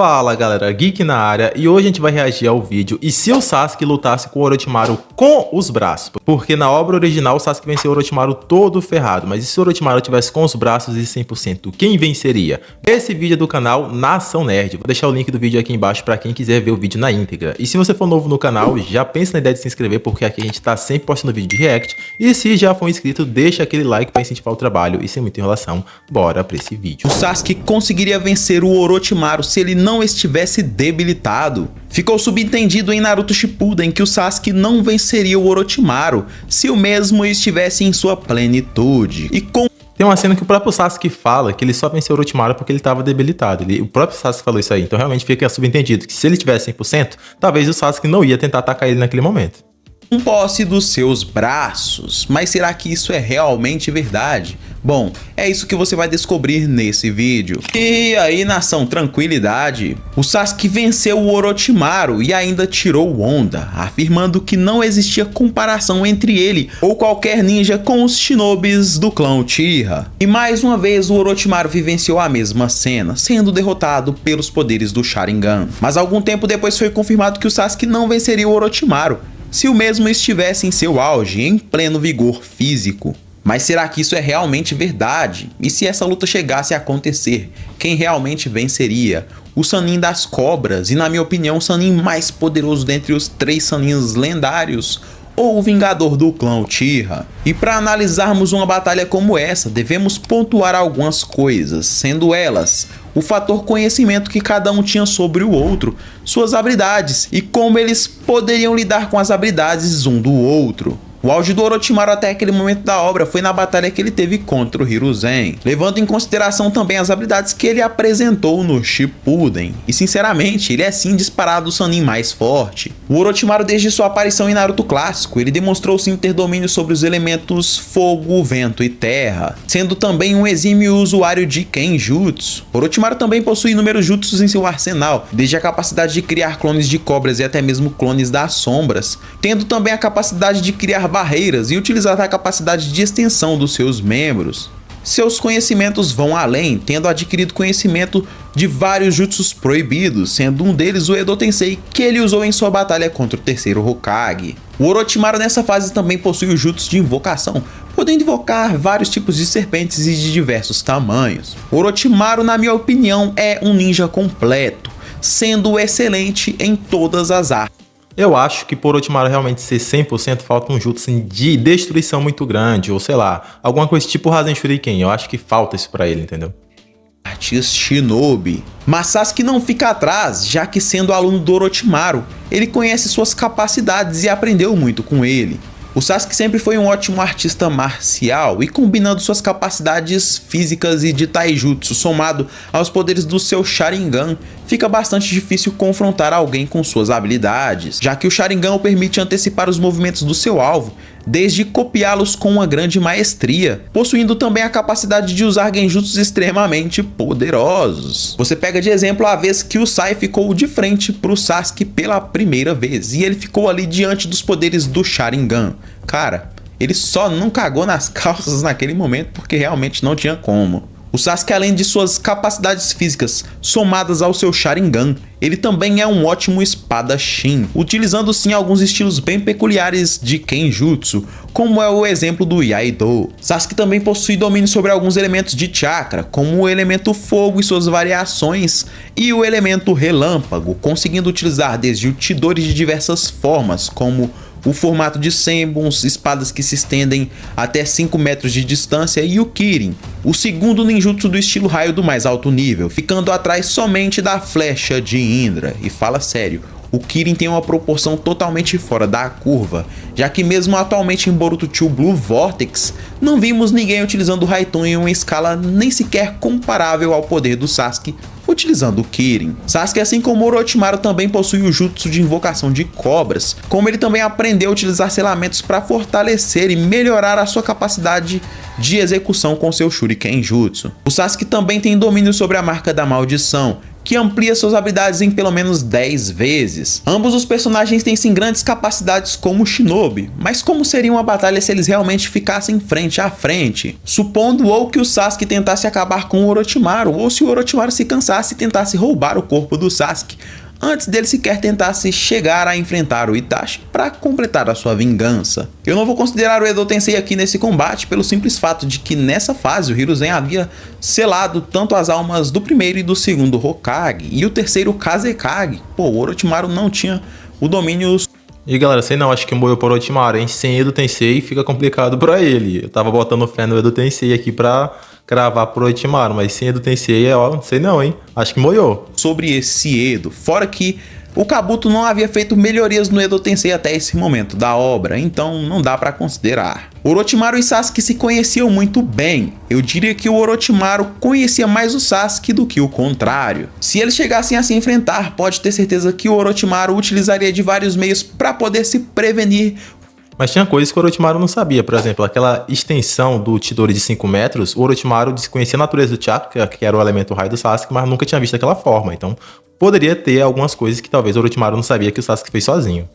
Fala galera, Geek na área, e hoje a gente vai reagir ao vídeo E se o Sasuke lutasse com o Orochimaru com os braços? Porque na obra original o Sasuke venceu o Orochimaru todo ferrado, mas e se o Orochimaru tivesse com os braços e 100%, quem venceria? Esse vídeo é do canal Nação Nerd, vou deixar o link do vídeo aqui embaixo para quem quiser ver o vídeo na íntegra. E se você for novo no canal, já pensa na ideia de se inscrever, porque aqui a gente tá sempre postando vídeo de react, e se já for inscrito, deixa aquele like para incentivar o trabalho, e sem muita enrolação, bora pra esse vídeo. O Sasuke conseguiria vencer o Orochimaru se ele não estivesse debilitado. Ficou subentendido em Naruto Shippuden que o Sasuke não venceria o Orochimaru se o mesmo estivesse em sua plenitude. Tem uma cena que o próprio Sasuke fala que ele só venceu o Orochimaru porque ele estava debilitado. O próprio Sasuke falou isso aí, então realmente fica subentendido que se ele tivesse 100%, talvez o Sasuke não ia tentar atacar ele naquele momento. Com posse dos seus braços. Mas será que isso é realmente verdade? Bom, é isso que você vai descobrir nesse vídeo. E aí, nação, tranquilidade. O Sasuke venceu o Orochimaru e ainda tirou onda, afirmando que não existia comparação entre ele ou qualquer ninja com os shinobis do clã Uchiha. E mais uma vez o Orochimaru vivenciou a mesma cena, sendo derrotado pelos poderes do Sharingan. Mas algum tempo depois foi confirmado que o Sasuke não venceria o Orochimaru se o mesmo estivesse em seu auge, em pleno vigor físico. Mas será que isso é realmente verdade? E se essa luta chegasse a acontecer, quem realmente venceria? O Sannin das Cobras, e na minha opinião o Sannin mais poderoso dentre os 3 Sannins lendários, ou o Vingador do clã Uchiha? E para analisarmos uma batalha como essa, devemos pontuar algumas coisas, sendo elas o fator conhecimento que cada um tinha sobre o outro, suas habilidades e como eles poderiam lidar com as habilidades um do outro. O auge do Orochimaru até aquele momento da obra foi na batalha que ele teve contra o Hiruzen, levando em consideração também as habilidades que ele apresentou no Shippuden. E sinceramente, ele é sim disparado o Sannin mais forte. O Orochimaru, desde sua aparição em Naruto clássico, ele demonstrou sim ter domínio sobre os elementos fogo, vento e terra, sendo também um exímio usuário de Kenjutsu. Orochimaru também possui inúmeros jutsus em seu arsenal, desde a capacidade de criar clones de cobras e até mesmo clones das sombras, tendo também a capacidade de criar barreiras e utilizar a capacidade de extensão dos seus membros. Seus conhecimentos vão além, tendo adquirido conhecimento de vários jutsus proibidos, sendo um deles o Edo Tensei, que ele usou em sua batalha contra o terceiro Hokage. O Orochimaru nessa fase também possui o jutsu de invocação, podendo invocar vários tipos de serpentes e de diversos tamanhos. O Orochimaru, na minha opinião, é um ninja completo, sendo excelente em todas as artes. Eu acho que por Orochimaru realmente ser 100%, falta um jutsu assim, de destruição muito grande, ou sei lá, alguma coisa tipo Rasen Shuriken. Eu acho que falta isso pra ele, entendeu? Artes Shinobi. Mas Sasuke não fica atrás, já que sendo aluno do Orochimaru, ele conhece suas capacidades e aprendeu muito com ele. O Sasuke sempre foi um ótimo artista marcial e combinando suas capacidades físicas e de taijutsu somado aos poderes do seu Sharingan, fica bastante difícil confrontar alguém com suas habilidades, já que o Sharingan o permite antecipar os movimentos do seu alvo, desde copiá-los com uma grande maestria, possuindo também a capacidade de usar genjutsus extremamente poderosos. Você pega de exemplo a vez que o Sai ficou de frente para o Sasuke pela primeira vez, e ele ficou ali diante dos poderes do Sharingan. Cara, ele só não cagou nas calças naquele momento porque realmente não tinha como. O Sasuke, além de suas capacidades físicas somadas ao seu Sharingan, ele também é um ótimo espadachim, utilizando sim alguns estilos bem peculiares de Kenjutsu, como é o exemplo do Iaido. Sasuke também possui domínio sobre alguns elementos de chakra, como o elemento fogo e suas variações, e o elemento relâmpago, conseguindo utilizar desde o Chidori de diversas formas, como o formato de Senbons, espadas que se estendem até 5 metros de distância, e o Kirin, o segundo ninjutsu do estilo raio do mais alto nível, ficando atrás somente da flecha de Indra. E fala sério, o Kirin tem uma proporção totalmente fora da curva, já que mesmo atualmente em Boruto 2 Blue Vortex, não vimos ninguém utilizando o Raitun em uma escala nem sequer comparável ao poder do Sasuke utilizando o Kirin. Sasuke, assim como Orochimaru, também possui o jutsu de invocação de cobras, como ele também aprendeu a utilizar selamentos para fortalecer e melhorar a sua capacidade de execução com seu Shuriken Jutsu. O Sasuke também tem domínio sobre a marca da maldição, que amplia suas habilidades em pelo menos 10 vezes. Ambos os personagens têm sim grandes capacidades como Shinobi, mas como seria uma batalha se eles realmente ficassem frente a frente? Supondo ou que o Sasuke tentasse acabar com o Orochimaru, ou se o Orochimaru se cansasse e tentasse roubar o corpo do Sasuke, antes dele sequer tentasse chegar a enfrentar o Itachi para completar a sua vingança. Eu não vou considerar o Edo Tensei aqui nesse combate pelo simples fato de que nessa fase o Hiruzen havia selado tanto as almas do primeiro e do segundo Hokage e o terceiro Kazekage. Pô, o Orochimaru não tinha o domínio. E galera, sei não, acho que morreu por Orochimaru, hein? Sem Edo Tensei fica complicado pra ele. Eu tava botando fé no Edo Tensei aqui pra cravar por Orochimaru, mas sem Edo Tensei, ó, não sei não, hein? Acho que molhou. Sobre esse Edo, fora que o Kabuto não havia feito melhorias no Edo Tensei até esse momento da obra, então não dá pra considerar. Orochimaru e Sasuke se conheciam muito bem. Eu diria que o Orochimaru conhecia mais o Sasuke do que o contrário. Se eles chegassem a se enfrentar, pode ter certeza que o Orochimaru utilizaria de vários meios para poder se prevenir. Mas tinha coisas que o Orochimaru não sabia, por exemplo, aquela extensão do Chidori de 5 metros, o Orochimaru desconhecia a natureza do chakra, que era o elemento raio do Sasuke, mas nunca tinha visto daquela forma, então poderia ter algumas coisas que talvez o Orochimaru não sabia que o Sasuke fez sozinho.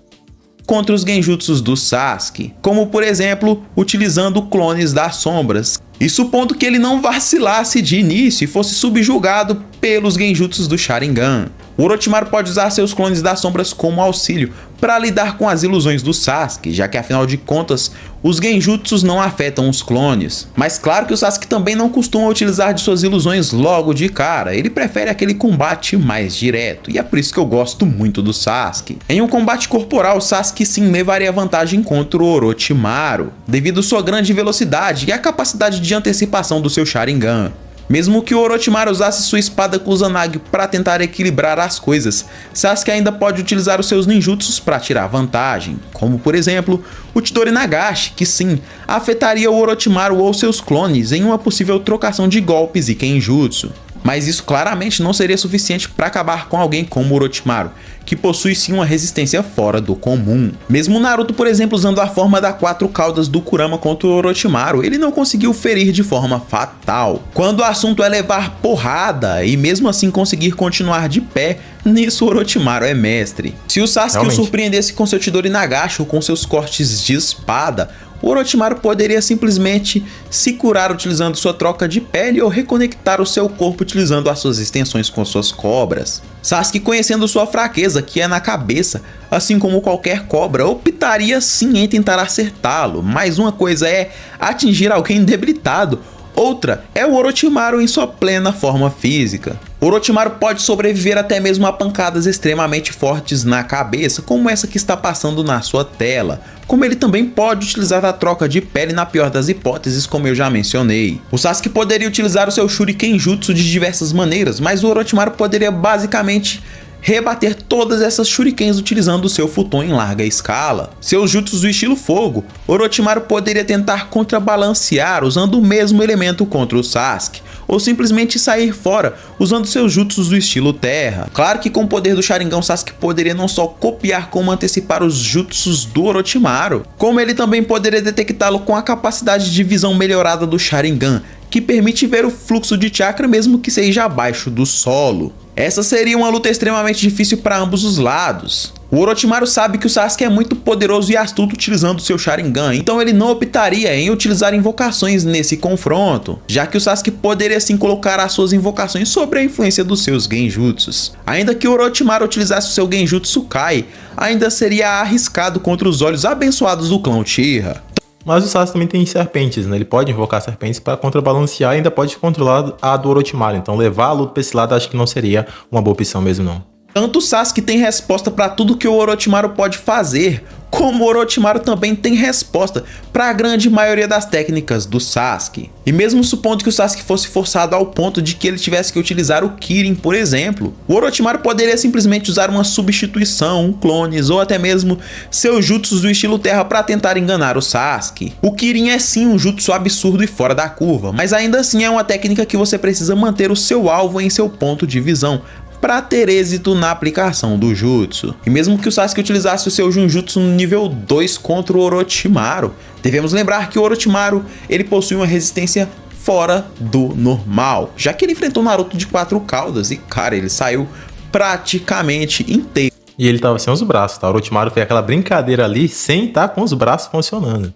Contra os genjutsus do Sasuke, como por exemplo, utilizando clones das sombras, e supondo que ele não vacilasse de início e fosse subjugado pelos genjutsus do Sharingan. O Orochimaru pode usar seus clones das sombras como auxílio para lidar com as ilusões do Sasuke, já que afinal de contas, os genjutsus não afetam os clones. Mas claro que o Sasuke também não costuma utilizar de suas ilusões logo de cara, ele prefere aquele combate mais direto, e é por isso que eu gosto muito do Sasuke. Em um combate corporal, o Sasuke sim levaria vantagem contra o Orochimaru, devido à sua grande velocidade e à capacidade de antecipação do seu Sharingan. Mesmo que o Orochimaru usasse sua espada Kusanagi para tentar equilibrar as coisas, Sasuke ainda pode utilizar os seus ninjutsus para tirar vantagem, como por exemplo o Chidori Nagashi, que sim, afetaria o Orochimaru ou seus clones em uma possível trocação de golpes e Kenjutsu. Mas isso claramente não seria suficiente para acabar com alguém como Orochimaru, que possui sim uma resistência fora do comum. Mesmo Naruto, por exemplo, usando a forma da 4 caudas do Kurama contra o Orochimaru, ele não conseguiu ferir de forma fatal. Quando o assunto é levar porrada e mesmo assim conseguir continuar de pé, nisso o Orochimaru é mestre. Se o Sasuke o surpreendesse com seu Chidori Nagashi ou com seus cortes de espada, o Orochimaru poderia simplesmente se curar utilizando sua troca de pele ou reconectar o seu corpo utilizando as suas extensões com suas cobras. Sasuke, conhecendo sua fraqueza, que é na cabeça, assim como qualquer cobra, optaria sim em tentar acertá-lo, mas uma coisa é atingir alguém debilitado, outra é o Orochimaru em sua plena forma física. O Orochimaru pode sobreviver até mesmo a pancadas extremamente fortes na cabeça, como essa que está passando na sua tela, como ele também pode utilizar a troca de pele na pior das hipóteses, como eu já mencionei. O Sasuke poderia utilizar o seu Shuriken Jutsu de diversas maneiras, mas o Orochimaru poderia basicamente rebater todas essas shurikens utilizando o seu futon em larga escala. Seus jutsus do estilo fogo, Orochimaru poderia tentar contrabalancear usando o mesmo elemento contra o Sasuke, ou simplesmente sair fora usando seus jutsus do estilo terra. Claro que com o poder do Sharingan, Sasuke poderia não só copiar como antecipar os jutsus do Orochimaru, como ele também poderia detectá-lo com a capacidade de visão melhorada do Sharingan, que permite ver o fluxo de chakra mesmo que seja abaixo do solo. Essa seria uma luta extremamente difícil para ambos os lados. O Orochimaru sabe que o Sasuke é muito poderoso e astuto utilizando seu Sharingan, então ele não optaria em utilizar invocações nesse confronto, já que o Sasuke poderia sim colocar as suas invocações sobre a influência dos seus Genjutsus. Ainda que o Orochimaru utilizasse o seu Genjutsu Kai, ainda seria arriscado contra os olhos abençoados do clã Uchiha. Mas o Sasuke também tem serpentes, né? Ele pode invocar serpentes para contrabalancear e ainda pode controlar a do Orochimaru. Então levar a luta para esse lado acho que não seria uma boa opção mesmo não. Tanto o Sasuke tem resposta para tudo que o Orochimaru pode fazer, como o Orochimaru também tem resposta para a grande maioria das técnicas do Sasuke. E mesmo supondo que o Sasuke fosse forçado ao ponto de que ele tivesse que utilizar o Kirin, por exemplo, o Orochimaru poderia simplesmente usar uma substituição, clones ou até mesmo seus jutsus do estilo terra para tentar enganar o Sasuke. O Kirin é sim um jutsu absurdo e fora da curva, mas ainda assim é uma técnica que você precisa manter o seu alvo em seu ponto de visão para ter êxito na aplicação do jutsu. E mesmo que o Sasuke utilizasse o seu Junjutsu no nível 2 contra o Orochimaru, devemos lembrar que o Orochimaru ele possui uma resistência fora do normal, já que ele enfrentou o Naruto de 4 caudas e, cara, ele saiu praticamente inteiro. E ele tava sem os braços, tá? O Orochimaru fez aquela brincadeira ali sem estar com os braços funcionando.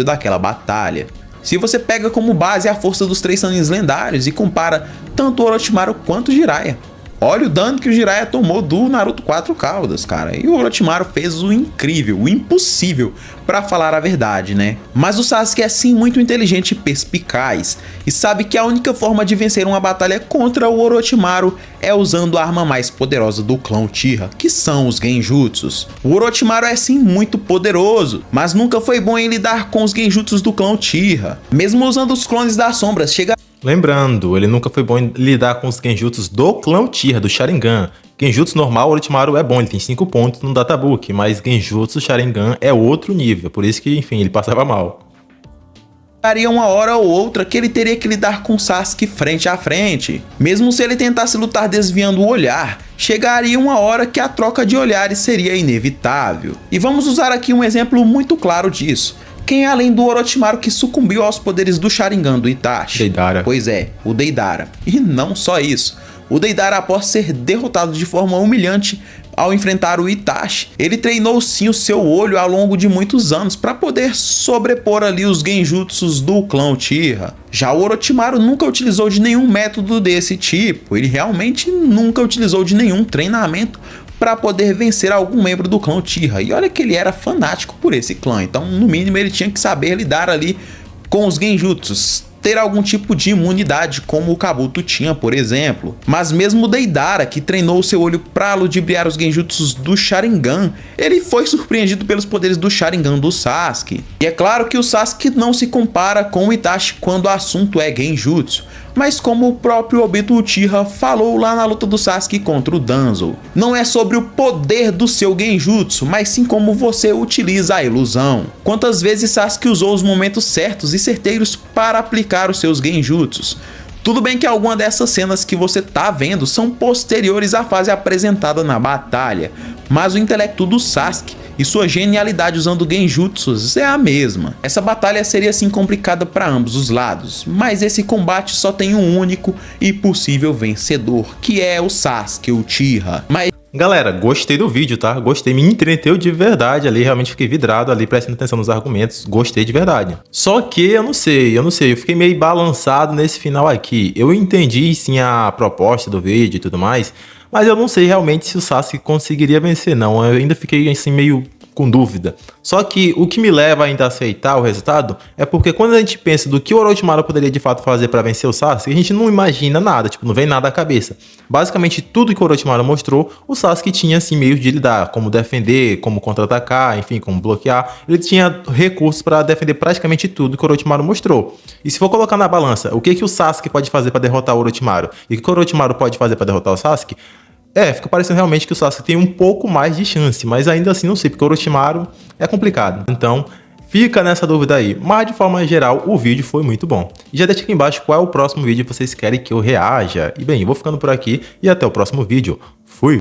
Daquela batalha. Se você pega como base a força dos 3 Sanins lendários e compara tanto o Orochimaru quanto o Jiraiya, olha o dano que o Jiraiya tomou do Naruto 4 caudas, cara. E o Orochimaru fez o incrível, o impossível, pra falar a verdade, né? Mas o Sasuke é sim muito inteligente e perspicaz, e sabe que a única forma de vencer uma batalha contra o Orochimaru é usando a arma mais poderosa do clã Uchiha, que são os Genjutsus. O Orochimaru é sim muito poderoso, mas nunca foi bom em lidar com os Genjutsus do clã Uchiha. Mesmo usando os clones das sombras, chega... Lembrando, ele nunca foi bom em lidar com os Genjutsus do clã Uchiha, do Sharingan. Genjutsu normal, o Orochimaru é bom, ele tem 5 pontos no databook, mas Genjutsu Sharingan é outro nível, por isso que, enfim, ele passava mal. Chegaria uma hora ou outra que ele teria que lidar com Sasuke frente a frente. Mesmo se ele tentasse lutar desviando o olhar, chegaria uma hora que a troca de olhares seria inevitável. E vamos usar aqui um exemplo muito claro disso. Quem é além do Orochimaru que sucumbiu aos poderes do Sharingan do Itachi? Deidara. Pois é, o Deidara. E não só isso. O Deidara, após ser derrotado de forma humilhante ao enfrentar o Itachi, ele treinou sim o seu olho ao longo de muitos anos para poder sobrepor ali os Genjutsus do clã Uchiha. Já o Orochimaru nunca utilizou de nenhum método desse tipo, ele realmente nunca utilizou de nenhum treinamento para poder vencer algum membro do clã Uchiha. E olha que ele era fanático por esse clã, então no mínimo ele tinha que saber lidar ali com os Genjutsus, ter algum tipo de imunidade, como o Kabuto tinha, por exemplo. Mas mesmo o Deidara, que treinou seu olho para ludibriar os Genjutsus do Sharingan, ele foi surpreendido pelos poderes do Sharingan do Sasuke. E é claro que o Sasuke não se compara com o Itachi quando o assunto é Genjutsu, mas como o próprio Obito Uchiha falou lá na luta do Sasuke contra o Danzo, não é sobre o poder do seu Genjutsu, mas sim como você utiliza a ilusão. Quantas vezes Sasuke usou os momentos certos e certeiros para aplicar os seus Genjutsus? Tudo bem que algumas dessas cenas que você tá vendo são posteriores à fase apresentada na batalha, mas o intelecto do Sasuke e sua genialidade usando Genjutsus é a mesma. Essa batalha seria assim complicada para ambos os lados, mas esse combate só tem um único e possível vencedor, que é o Sasuke Uchiha. Galera, gostei do vídeo, tá? Gostei, me entreteu de verdade ali, realmente fiquei vidrado ali, prestando atenção nos argumentos, gostei de verdade. Só que eu não sei, eu fiquei meio balançado nesse final aqui. Eu entendi sim a proposta do vídeo e tudo mais, mas eu não sei realmente se o Sasuke conseguiria vencer não, eu ainda fiquei assim meio com dúvida. Só que o que me leva ainda a aceitar o resultado é porque quando a gente pensa do que o Orochimaru poderia de fato fazer para vencer o Sasuke, a gente não imagina nada, tipo, não vem nada à cabeça. Basicamente tudo que o Orochimaru mostrou, o Sasuke tinha assim meios de lidar, como defender, como contra-atacar, enfim, como bloquear. Ele tinha recursos para defender praticamente tudo que o Orochimaru mostrou. E se for colocar na balança, o que o Sasuke pode fazer para derrotar o Orochimaru e o que o Orochimaru pode fazer para derrotar o Sasuke, fica parecendo realmente que o Sasuke tem um pouco mais de chance, mas ainda assim não sei, porque o Orochimaru é complicado. Então, fica nessa dúvida aí. Mas, de forma geral, o vídeo foi muito bom. E já deixa aqui embaixo qual é o próximo vídeo que vocês querem que eu reaja. E bem, eu vou ficando por aqui e até o próximo vídeo. Fui!